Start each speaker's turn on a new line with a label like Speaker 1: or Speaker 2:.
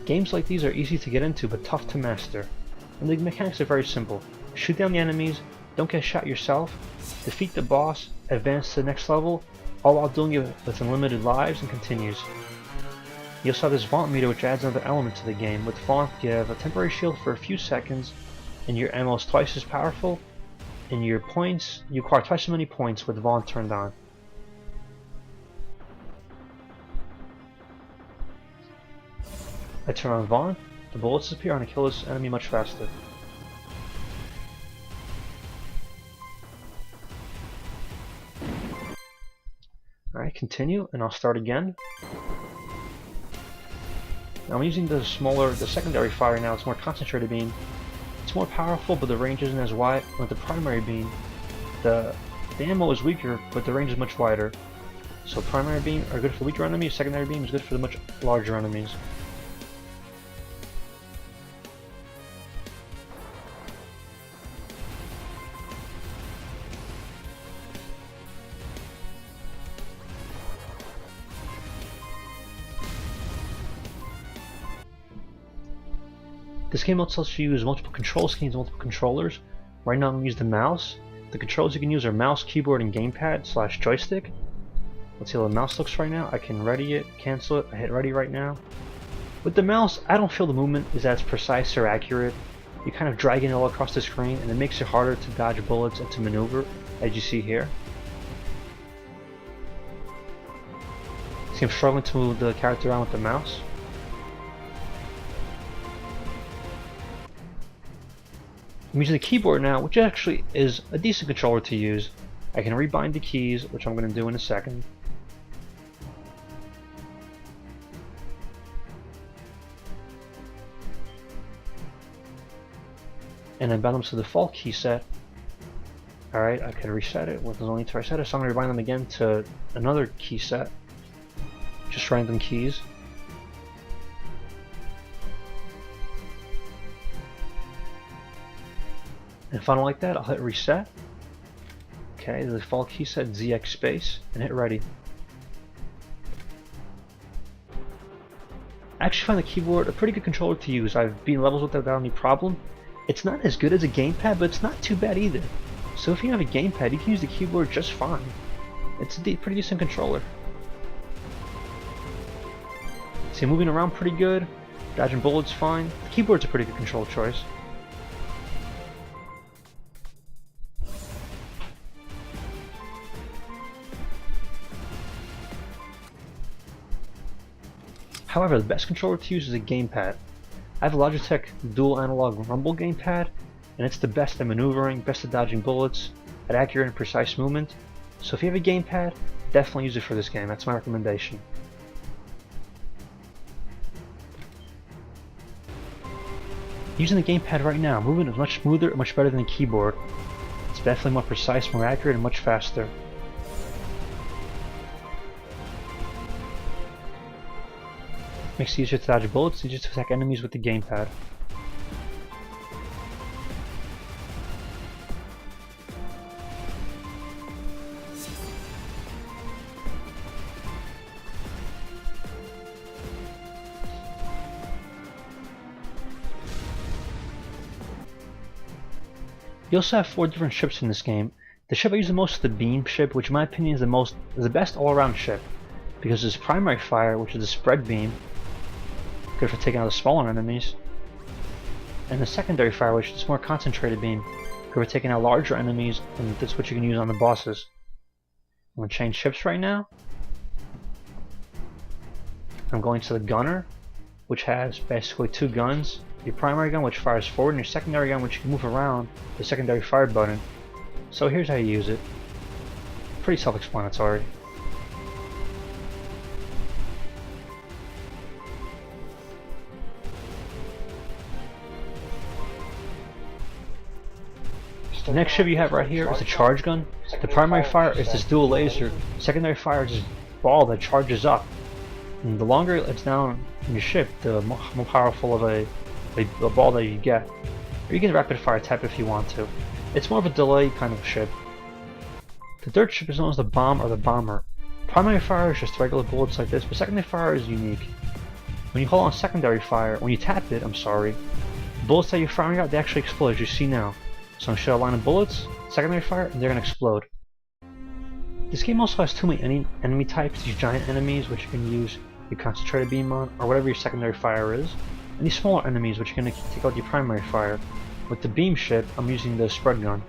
Speaker 1: Games like these are easy to get into but tough to master, and the mechanics are very simple. Shoot down the enemies, don't get shot yourself, defeat the boss, advance to the next level, all while doing it with unlimited lives, and continues. You also have this Vaunt meter, which adds another element to the game. With Vaunt, you have a temporary shield for a few seconds, and your ammo is twice as powerful, and your points, you acquire twice as many points with Vaunt turned on. I turn on Vaunt, the bullets disappear, and I kill this enemy much faster. Alright, continue, and I'll start again. Now I'm using the secondary fire now. It's more concentrated beam. It's more powerful, but the range isn't as wide. With the primary beam, the ammo is weaker, but the range is much wider. So primary beam are good for weaker enemies, secondary beam is good for the much larger enemies. This game lets us use multiple control schemes, multiple controllers. Right now I'm going to use the mouse. The controls you can use are mouse, keyboard, and gamepad / joystick. Let's see how the mouse looks right now. I can ready it, cancel it, I hit ready right now. With the mouse, I don't feel the movement is as precise or accurate. You kind of drag it all across the screen, and it makes it harder to dodge bullets and to maneuver, as you see here. See, I'm struggling to move the character around with the mouse. I'm using the keyboard now, which actually is a decent controller to use. I can rebind the keys, which I'm going to do in a second. And then bind them to the default key set. Alright, I can reset it. Well, there's no need to reset it, so I'm going to rebind them again to another key set. Just random keys. And finally, like that, I'll hit reset. Okay, the default key set ZX space, and hit ready. I actually find the keyboard a pretty good controller to use. I've beaten levels with it without any problem. It's not as good as a gamepad, but it's not too bad either. So if you have a gamepad, you can use the keyboard just fine. It's a pretty decent controller. See, moving around pretty good, dodging bullets fine. The keyboard's a pretty good control choice. However, the best controller to use is a gamepad. I have a Logitech dual analog rumble gamepad, and it's the best at maneuvering, best at dodging bullets, at accurate and precise movement. So if you have a gamepad, definitely use it for this game. That's my recommendation. Using the gamepad right now, movement is much smoother, much better than the keyboard. It's definitely more precise, more accurate, and much faster. Makes it easier to dodge bullets, easier to attack enemies with the gamepad. You also have 4 different ships in this game. The ship I use the most is the beam ship, which in my opinion is the best all-around ship, because there's primary fire, which is the spread beam, good for taking out the smaller enemies, and the secondary fire, which is more concentrated beam, good for taking out larger enemies, and that's what you can use on the bosses. I'm going to change ships right now. I'm going to the gunner, which has basically 2 guns. Your primary gun, which fires forward, and your secondary gun, which you can move around the secondary fire button. So here's how you use it. Pretty self-explanatory. The next ship you have right here is the charge gun. The primary fire is this dual laser. Secondary fire is this ball that charges up. And the longer it's down in your ship, the more powerful of a ball that you get. Or you can rapid fire type if you want to. It's more of a delay kind of ship. The dirt ship is known as the bomb or the bomber. Primary fire is just regular bullets like this, but secondary fire is unique. when you hold on secondary fire, when you tap it, I'm sorry, bullets that you're firing out, they actually explode as you see now. So I'm show a line of bullets, secondary fire, and they're gonna explode. This game also has too many enemy types, these giant enemies which you can use your concentrated beam on, or whatever your secondary fire is, and these smaller enemies which are gonna take out your primary fire. With the beam ship, I'm using the spread gun.